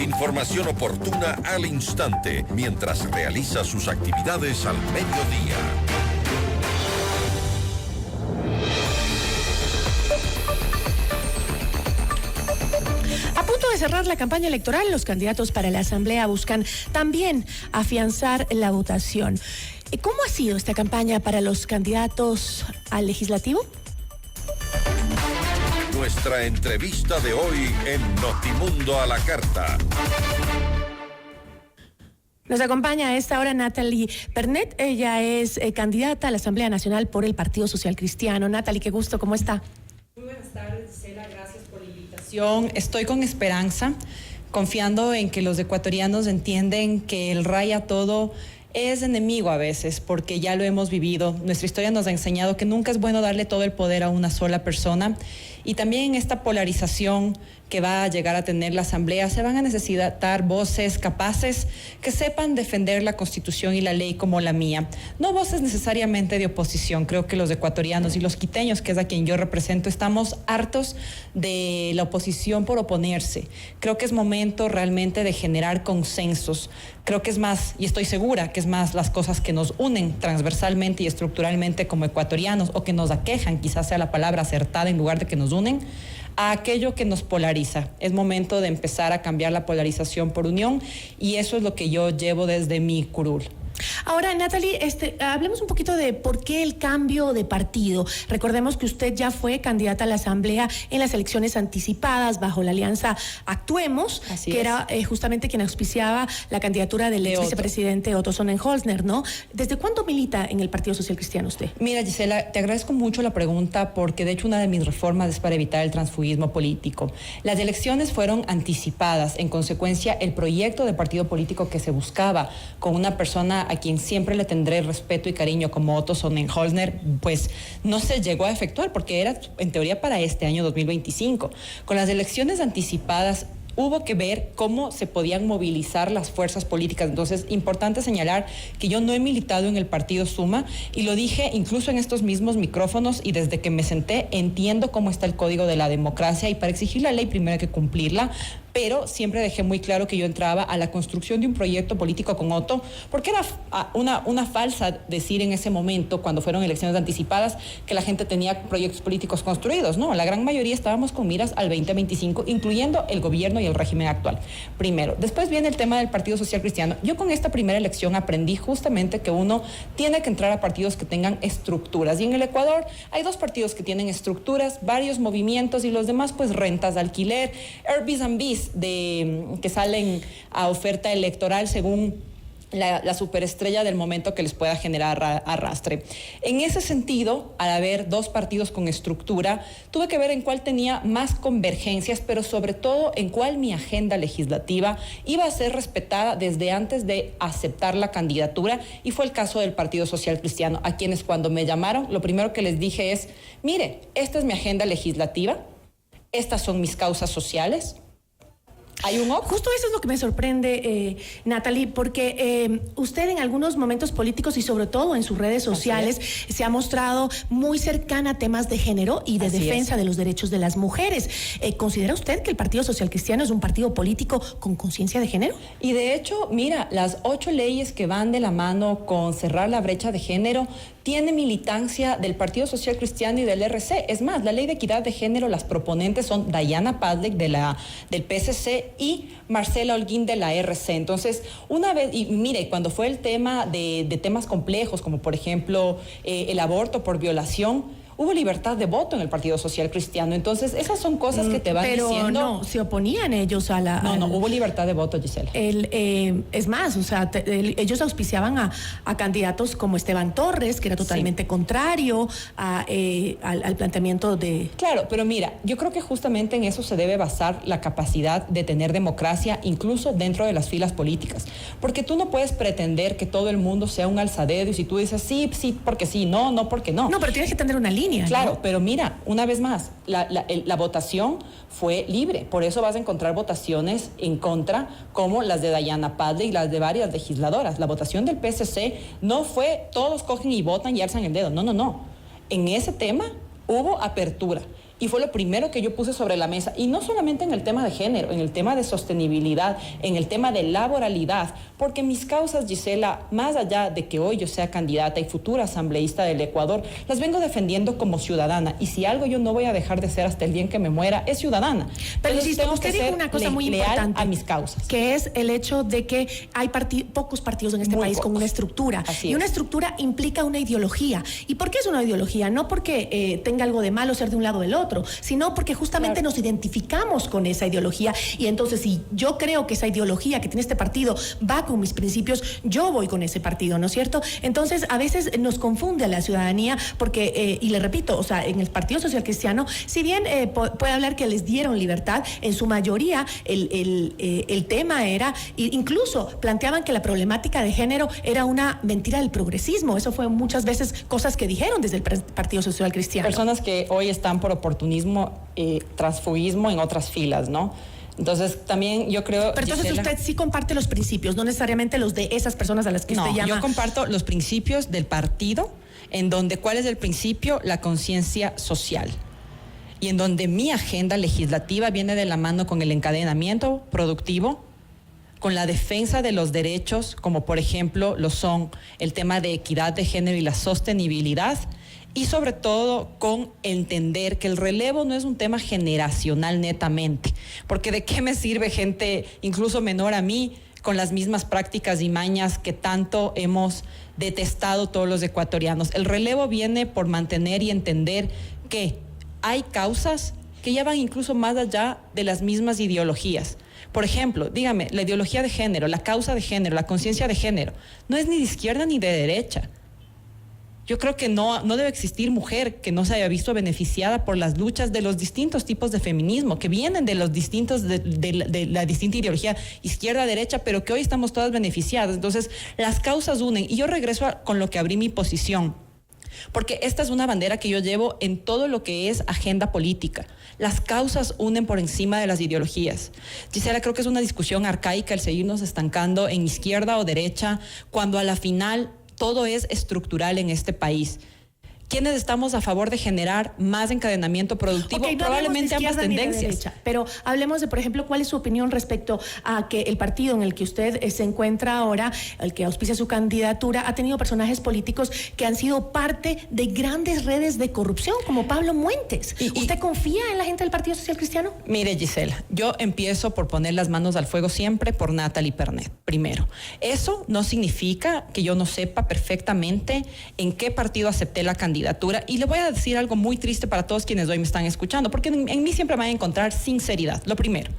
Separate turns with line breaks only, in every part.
Información oportuna al instante mientras realiza sus actividades al mediodía.
A punto de cerrar la campaña electoral, los candidatos para la Asamblea buscan también afianzar la votación. ¿Cómo ha sido esta campaña para los candidatos al legislativo?
Nuestra entrevista de hoy en Notimundo a la Carta.
Nos acompaña a esta hora Natalie Pernet. Ella es candidata a la Asamblea Nacional por el Partido Social Cristiano. Natalie, qué gusto, ¿cómo está?
Muy buenas tardes, Gisela, gracias por la invitación. Estoy con esperanza, confiando en que los ecuatorianos entienden que el raya todo es enemigo a veces, porque ya lo hemos vivido. Nuestra historia nos ha enseñado que nunca es bueno darle todo el poder a una sola persona, y también esta polarización que va a llegar a tener la Asamblea, se van a necesitar voces capaces que sepan defender la Constitución y la ley como la mía. No voces necesariamente de oposición. Creo que los ecuatorianos y los quiteños, que es a quien yo represento, estamos hartos de la oposición por oponerse. Creo que es momento realmente de generar consensos. Creo que es más, y estoy segura que es más, las cosas que nos unen transversalmente y estructuralmente como ecuatorianos, o que nos aquejan, quizás sea la palabra acertada en lugar de que nos unen, a aquello que nos polariza. Es momento de empezar a cambiar la polarización por unión, y eso es lo que yo llevo desde mi curul.
Ahora, Natalie, hablemos un poquito de por qué el cambio de partido. Recordemos que usted ya fue candidata a la Asamblea en las elecciones anticipadas bajo la alianza Actuemos,
Así
que
es.
era justamente quien auspiciaba la candidatura del ex vicepresidente Otto Sonnenholzner, ¿no? ¿Desde cuándo milita en el Partido Social Cristiano usted?
Mira, Gisela, te agradezco mucho la pregunta, porque de hecho una de mis reformas es para evitar el transfugismo político. Las elecciones fueron anticipadas. En consecuencia, el proyecto de partido político que se buscaba con una persona a quien siempre le tendré respeto y cariño como Otto Sonnenholzner, pues no se llegó a efectuar, porque era en teoría para este año 2025. Con las elecciones anticipadas hubo que ver cómo se podían movilizar las fuerzas políticas. Entonces, importante señalar que yo no he militado en el partido Suma, y lo dije incluso en estos mismos micrófonos, y desde que me senté entiendo cómo está el código de la democracia, y para exigir la ley primero hay que cumplirla, pero siempre dejé muy claro que yo entraba a la construcción de un proyecto político con Otto, porque era una falsa decir en ese momento, cuando fueron elecciones anticipadas, que la gente tenía proyectos políticos construidos. No, la gran mayoría estábamos con miras al 2025, incluyendo el gobierno y el régimen actual. Primero. Después viene el tema del Partido Social Cristiano. Yo con esta primera elección aprendí justamente que uno tiene que entrar a partidos que tengan estructuras, y en el Ecuador hay dos partidos que tienen estructuras, varios movimientos, y los demás pues rentas de alquiler, Airbnbs que salen a oferta electoral según la superestrella del momento que les pueda generar arrastre. En ese sentido, al haber dos partidos con estructura, tuve que ver en cuál tenía más convergencias, pero sobre todo en cuál mi agenda legislativa iba a ser respetada desde antes de aceptar la candidatura, y fue el caso del Partido Social Cristiano, a quienes cuando me llamaron, lo primero que les dije es: mire, esta es mi agenda legislativa, estas son mis causas sociales. ¿Hay un ojo?
Justo eso es lo que me sorprende, Natalie, porque usted en algunos momentos políticos y sobre todo en sus redes sociales se ha mostrado muy cercana a temas de género y de defensa de los derechos de las mujeres. ¿Considera usted que el Partido Social Cristiano es un partido político con conciencia de género?
Y de hecho, mira, las 8 leyes que van de la mano con cerrar la brecha de género tiene militancia del Partido Social Cristiano y del RC. Es más, la ley de equidad de género, las proponentes son Diana Pazlek del PSC y Marcela Holguín de la RC. Entonces, una vez, y mire, cuando fue el tema de temas complejos, como por ejemplo el aborto por violación, hubo libertad de voto en el Partido Social Cristiano. Entonces, esas son cosas que te van diciendo. Pero
no, se oponían ellos a la...
No, hubo libertad de voto, Gisela.
Es más, o sea, ellos auspiciaban a candidatos como Esteban Torres, que era totalmente contrario al planteamiento de...
Claro, pero mira, yo creo que justamente en eso se debe basar la capacidad de tener democracia, incluso dentro de las filas políticas. Porque tú no puedes pretender que todo el mundo sea un alzadero, y si tú dices sí, porque sí, no, porque no.
No, pero tienes que tener una línea.
Claro,
¿no?
pero mira, una vez más, la votación fue libre. Por eso vas a encontrar votaciones en contra, como las de Diana Pazlek y las de varias legisladoras. La votación del PSC no fue todos cogen y votan y alzan el dedo. No. En ese tema hubo apertura. Y fue lo primero que yo puse sobre la mesa. Y no solamente en el tema de género, en el tema de sostenibilidad, en el tema de laboralidad. Porque mis causas, Gisela, más allá de que hoy yo sea candidata y futura asambleísta del Ecuador, las vengo defendiendo como ciudadana. Y si algo yo no voy a dejar de ser hasta el día en que me muera, es ciudadana.
Pero usted dijo una cosa muy importante,
a mis causas,
que es el hecho de que hay pocos partidos en este país con una estructura. Y una estructura implica una ideología. ¿Y por qué es una ideología? No porque tenga algo de malo ser de un lado o del otro, sino porque justamente nos identificamos con esa ideología. Y entonces, si yo creo que esa ideología que tiene este partido va con mis principios, yo voy con ese partido, ¿no es cierto? Entonces, a veces nos confunde a la ciudadanía porque, y le repito, o sea, en el Partido Social Cristiano, si bien puede hablar que les dieron libertad, en su mayoría el tema era, incluso planteaban que la problemática de género era una mentira del progresismo. Eso fue muchas veces cosas que dijeron desde el Partido Social Cristiano.
Personas que hoy están por oportunismo, transfugismo en otras filas, ¿no? Entonces, también yo creo...
Pero entonces, Gisela, usted sí comparte los principios, no necesariamente los de esas personas a las que usted llama...
No, yo comparto los principios del partido, en donde, ¿cuál es el principio? La conciencia social. Y en donde mi agenda legislativa viene de la mano con el encadenamiento productivo, con la defensa de los derechos, como por ejemplo lo son el tema de equidad de género y la sostenibilidad, y sobre todo con entender que el relevo no es un tema generacional netamente, porque de qué me sirve gente incluso menor a mí con las mismas prácticas y mañas que tanto hemos detestado todos los ecuatorianos. El relevo viene por mantener y entender que hay causas que ya van incluso más allá de las mismas ideologías. Por ejemplo, dígame, la ideología de género, la causa de género, la conciencia de género, no es ni de izquierda ni de derecha. Yo creo que no debe existir mujer que no se haya visto beneficiada por las luchas de los distintos tipos de feminismo, que vienen de los distintos, de la distinta ideología izquierda-derecha, pero que hoy estamos todas beneficiadas. Entonces, las causas unen. Y yo regreso con lo que abrí mi posición, porque esta es una bandera que yo llevo en todo lo que es agenda política. Las causas unen por encima de las ideologías. Gisela, creo que es una discusión arcaica el seguirnos estancando en izquierda o derecha, cuando a la final todo es estructural en este país. ¿Quiénes estamos a favor de generar más encadenamiento productivo?
Okay, no
probablemente ambas tendencias.
Derecha, pero hablemos de, por ejemplo, ¿cuál es su opinión respecto a que el partido en el que usted se encuentra ahora, el que auspicia su candidatura, ha tenido personajes políticos que han sido parte de grandes redes de corrupción, como Pablo Muentes? ¿Usted confía en la gente del Partido Social Cristiano?
Mire, Gisela, yo empiezo por poner las manos al fuego siempre por Natalie Pernet, primero. Eso no significa que yo no sepa perfectamente en qué partido acepté la candidatura. Y le voy a decir algo muy triste para todos quienes hoy me están escuchando, porque en mí siempre van a encontrar sinceridad. Lo primero,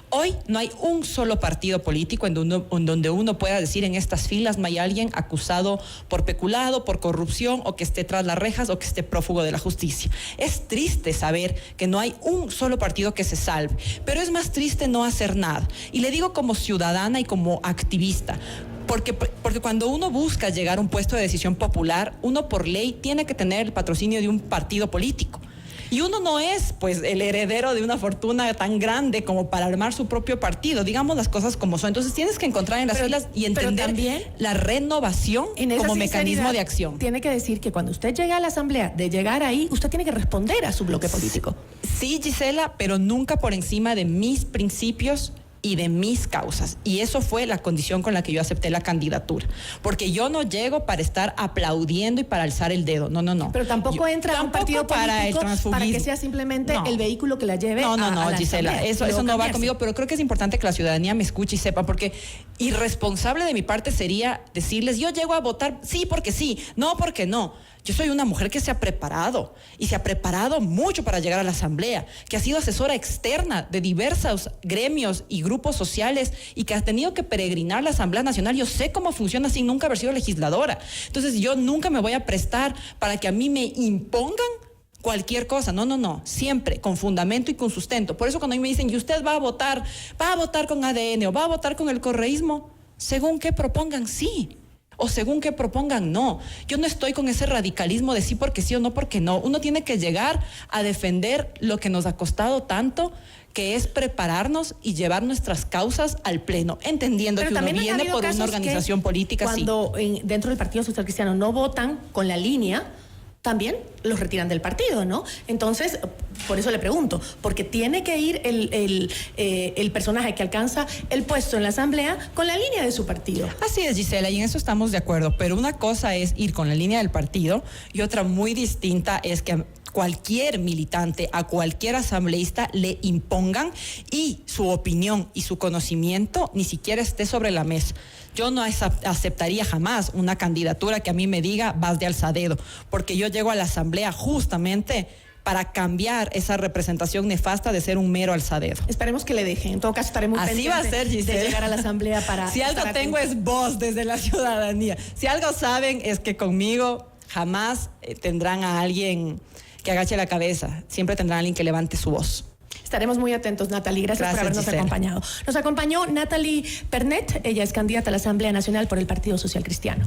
hoy no hay un solo partido político en donde uno pueda decir en estas filas no hay alguien acusado por peculado, por corrupción, o que esté tras las rejas, o que esté prófugo de la justicia. Es triste saber que no hay un solo partido que se salve, pero es más triste no hacer nada. Y le digo como ciudadana y como activista, porque cuando uno busca llegar a un puesto de decisión popular, uno por ley tiene que tener el patrocinio de un partido político. Y uno no es, pues, el heredero de una fortuna tan grande como para armar su propio partido. Digamos las cosas como son. Entonces tienes que encontrar en las filas y entender también la renovación como mecanismo de acción.
Tiene que decir que cuando usted llega a la asamblea, de llegar ahí, usted tiene que responder a su bloque político.
Sí, Gisela, pero nunca por encima de mis principios y de mis causas. Y eso fue la condición con la que yo acepté la candidatura. Porque yo no llego para estar aplaudiendo y para alzar el dedo. No.
Pero tampoco entra un partido
para el
político para que sea simplemente el vehículo que la lleve a la
Gisela,
asamblea.
Eso no va conmigo, pero creo que es importante que la ciudadanía me escuche y sepa, porque irresponsable de mi parte sería decirles, yo llego a votar sí porque sí, no porque no. Yo soy una mujer que se ha preparado y se ha preparado mucho para llegar a la asamblea, que ha sido asesora externa de diversos gremios y grupos sociales y que ha tenido que peregrinar la Asamblea Nacional. Yo sé cómo funciona sin nunca haber sido legisladora. Entonces yo nunca me voy a prestar para que a mí me impongan cualquier cosa. No. Siempre con fundamento y con sustento. Por eso cuando a mí me dicen, ¿y usted va a votar con ADN o va a votar con el correísmo? Según qué propongan, sí. O según que propongan, no. Yo no estoy con ese radicalismo de sí porque sí o no porque no. Uno tiene que llegar a defender lo que nos ha costado tanto, que es prepararnos y llevar nuestras causas al pleno, entendiendo que uno viene por una organización política.
Cuando dentro del Partido Social Cristiano no votan con la línea, también los retiran del partido, ¿no? Entonces, Por eso le pregunto, porque tiene que ir el personaje que alcanza el puesto en la Asamblea con la línea de su partido.
Así es, Gisela, y en eso estamos de acuerdo, pero una cosa es ir con la línea del partido y otra muy distinta es que cualquier militante, a cualquier asambleísta le impongan y su opinión y su conocimiento ni siquiera esté sobre la mesa. Yo no aceptaría jamás una candidatura que a mí me diga vas de alzadero, porque yo llego a la asamblea justamente para cambiar esa representación nefasta de ser un mero alzadero.
Esperemos que le dejen. En todo caso, estaré muy pendiente
va a ser, Gisela,
de llegar a la asamblea para...
Si algo tengo es voz desde la ciudadanía. Si algo saben es que conmigo jamás tendrán a alguien que agache la cabeza. Siempre tendrán a alguien que levante su voz.
Estaremos muy atentos, Natalie. Gracias por habernos
Gisela.
acompañado. Nos acompañó Natalie Pernet. Ella es candidata a la Asamblea Nacional por el Partido Social Cristiano.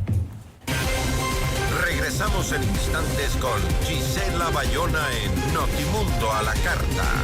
Regresamos en instantes con Gisela Bayona en Notimundo a la Carta.